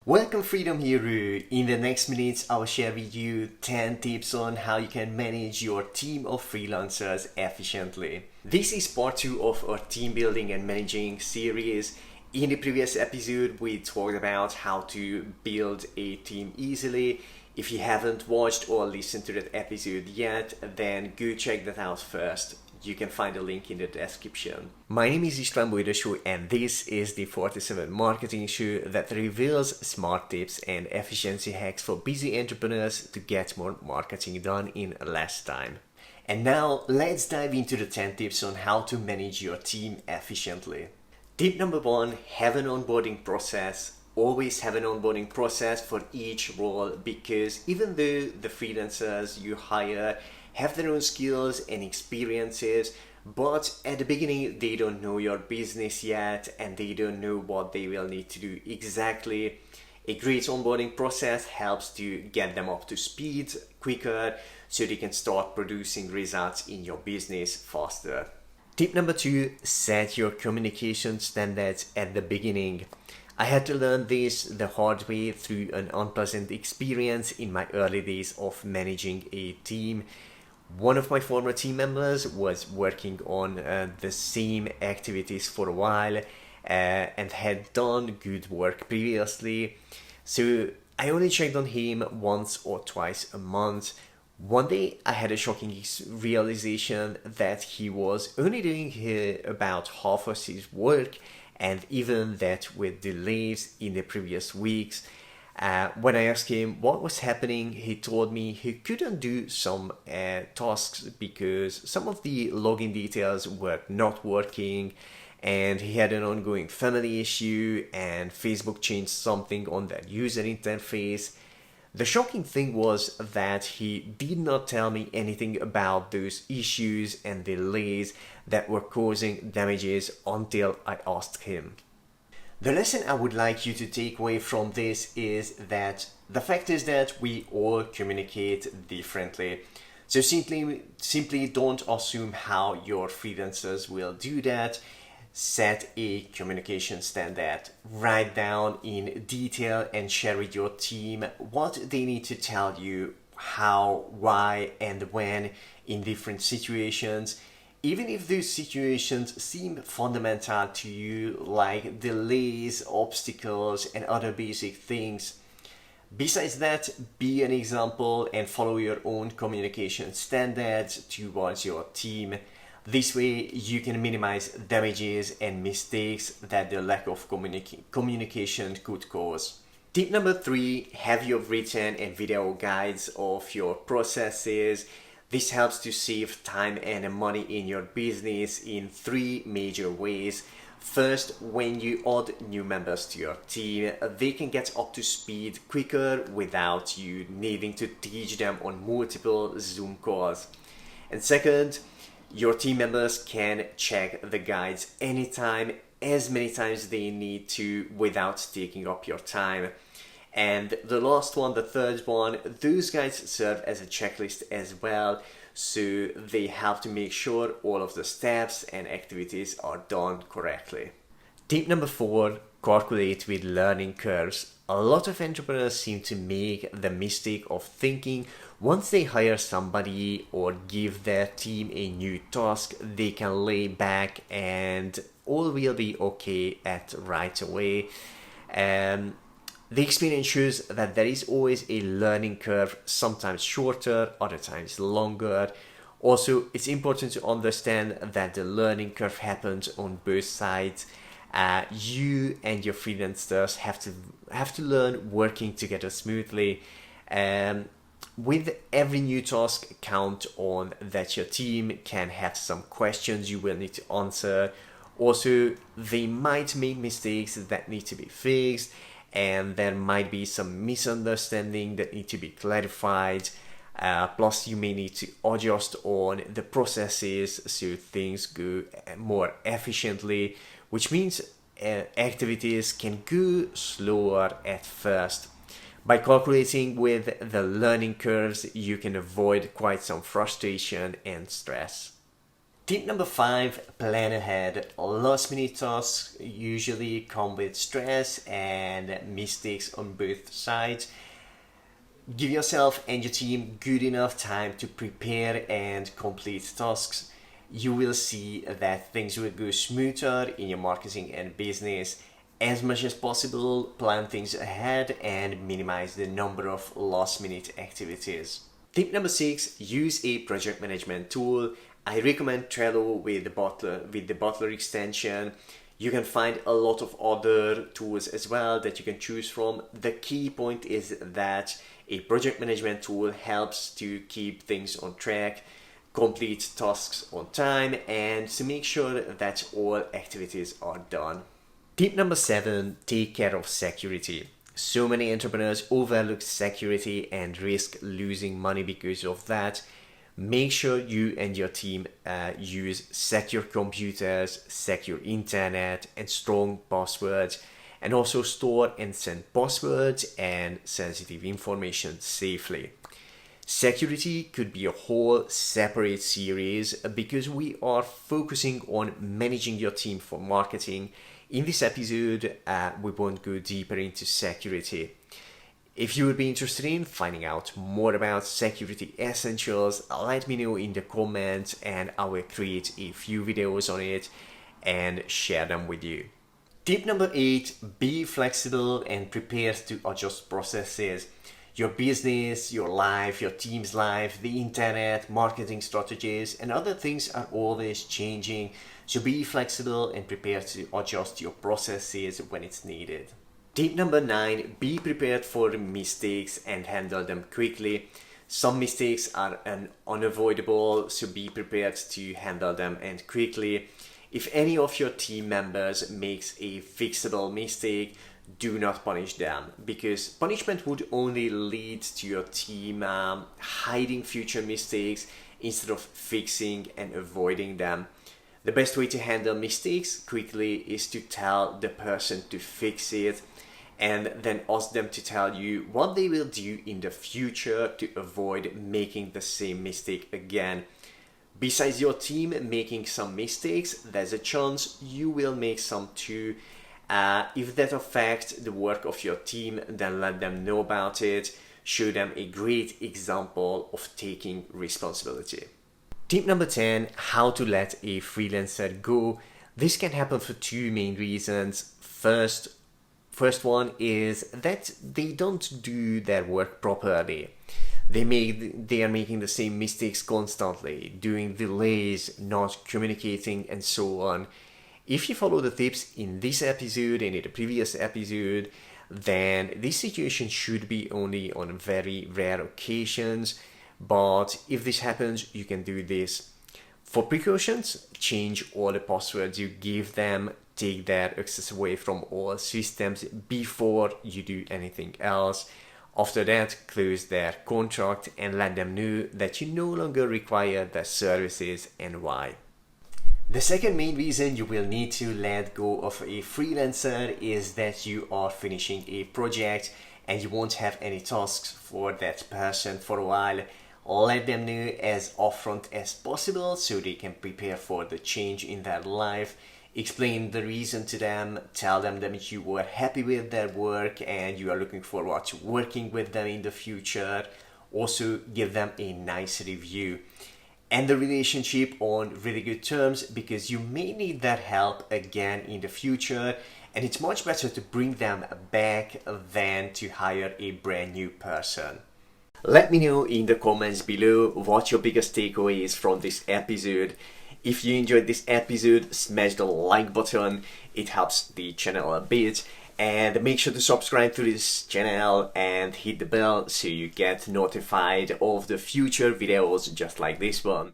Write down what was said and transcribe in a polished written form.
Welcome Freedom Hero. In the next minutes, I will share with you 10 tips on how you can manage your team of freelancers efficiently. This is part 2 of our team building and managing series. In the previous episode, we talked about how to build a team easily. If you haven't watched or listened to that episode yet, then go check that out first. You can find a link in the description. My name is István Bújdosó and this is the 47 Marketing Show that reveals smart tips and efficiency hacks for busy entrepreneurs to get more marketing done in less time. And now let's dive into the 10 tips on how to manage your team efficiently. Tip number 1, have an onboarding process. Always have an onboarding process for each role, because even though the freelancers you hire have their own skills and experiences, but at the beginning they don't know your business yet and they don't know what they will need to do exactly. A great onboarding process helps to get them up to speed quicker so they can start producing results in your business faster. Tip number 2, set your communication standards at the beginning. I had to learn this the hard way through an unpleasant experience in my early days of managing a team. One of my former team members was working on the same activities for a while and had done good work previously. So I only checked on him once or twice a month. One day I had a shocking realization that he was only doing about half of his work, and even that with delays in the previous weeks. When I asked him what was happening, he told me he couldn't do some tasks because some of the login details were not working, and he had an ongoing family issue and Facebook changed something on that user interface. The shocking thing was that he did not tell me anything about those issues and delays that were causing damages until I asked him. The lesson I would like you to take away from this is that the fact is that we all communicate differently. So simply don't assume how your freelancers will do that. Set a communication standard. Write down in detail and share with your team what they need to tell you, how, why, and when in different situations. Even if those situations seem fundamental to you, like delays, obstacles, and other basic things. Besides that, be an example and follow your own communication standards towards your team. This way, you can minimize damages and mistakes that the lack of communication could cause. Tip number 3, have your written and video guides of your processes. This helps to save time and money in your business in 3 major ways. First, when you add new members to your team, they can get up to speed quicker without you needing to teach them on multiple Zoom calls. And second, your team members can check the guides anytime, as many times they need to, without taking up your time. And the last one, the third one, those guides serve as a checklist as well, so they help to make sure all of the steps and activities are done correctly. Tip number 4, calculate with learning curves. A lot of entrepreneurs seem to make the mistake of thinking once they hire somebody or give their team a new task, they can lay back and all will be okay at right away. The experience shows that there is always a learning curve, sometimes shorter, other times longer. Also, it's important to understand that the learning curve happens on both sides. You and your freelancers have to learn working together smoothly. With every new task, count on that your team can have some questions you will need to answer. Also, they might make mistakes that need to be fixed, and there might be some misunderstanding that need to be clarified. Plus, you may need to adjust on the processes so things go more efficiently, which means activities can go slower at first. By calculating with the learning curves, you can avoid quite some frustration and stress. Tip number 5, plan ahead. Last minute tasks usually come with stress and mistakes on both sides. Give yourself and your team good enough time to prepare and complete tasks. You will see that things will go smoother in your marketing and business. As much as possible, plan things ahead and minimize the number of last minute activities. Tip number 6, use a project management tool. I recommend Trello with the Butler extension. You can find a lot of other tools as well that you can choose from. The key point is that a project management tool helps to keep things on track, complete tasks on time, and to make sure that all activities are done. Tip number 7, take care of security. So many entrepreneurs overlook security and risk losing money because of that. Make sure you and your team use secure computers, secure internet, and strong passwords, and also store and send passwords and sensitive information safely. Security could be a whole separate series because we are focusing on managing your team for marketing. In this episode, we won't go deeper into security. If you would be interested in finding out more about security essentials, let me know in the comments and I will create a few videos on it and share them with you. Tip number 8, be flexible and prepared to adjust processes. Your business, your life, your team's life, the internet, marketing strategies, and other things are always changing. So be flexible and prepared to adjust your processes when it's needed. Tip number 9, be prepared for mistakes and handle them quickly. Some mistakes are unavoidable, so be prepared to handle them and quickly. If any of your team members makes a fixable mistake, do not punish them, because punishment would only lead to your team hiding future mistakes instead of fixing and avoiding them. The best way to handle mistakes quickly is to tell the person to fix it and then ask them to tell you what they will do in the future to avoid making the same mistake again. Besides your team making some mistakes, there's a chance you will make some too. If that affects the work of your team, then let them know about it. Show them a great example of taking responsibility. Tip number 10, how to let a freelancer go. This can happen for two main reasons. First one is that they don't do their work properly. They are making the same mistakes constantly, doing delays, not communicating, and so on. If you follow the tips in this episode and in the previous episode, then this situation should be only on very rare occasions. But if this happens, you can do this. For precautions, change all the passwords you give them, take their access away from all systems before you do anything else. After that, close their contract and let them know that you no longer require their services and why. The second main reason you will need to let go of a freelancer is that you are finishing a project and you won't have any tasks for that person for a while. Let them know as upfront as possible so they can prepare for the change in their life. Explain the reason to them, tell them that you were happy with their work and you are looking forward to working with them in the future. Also, give them a nice review. End the relationship on really good terms because you may need that help again in the future, and it's much better to bring them back than to hire a brand new person. Let me know in the comments below what your biggest takeaway is from this episode. If you enjoyed this episode, smash the like button, it helps the channel a bit. And make sure to subscribe to this channel and hit the bell so you get notified of the future videos just like this one.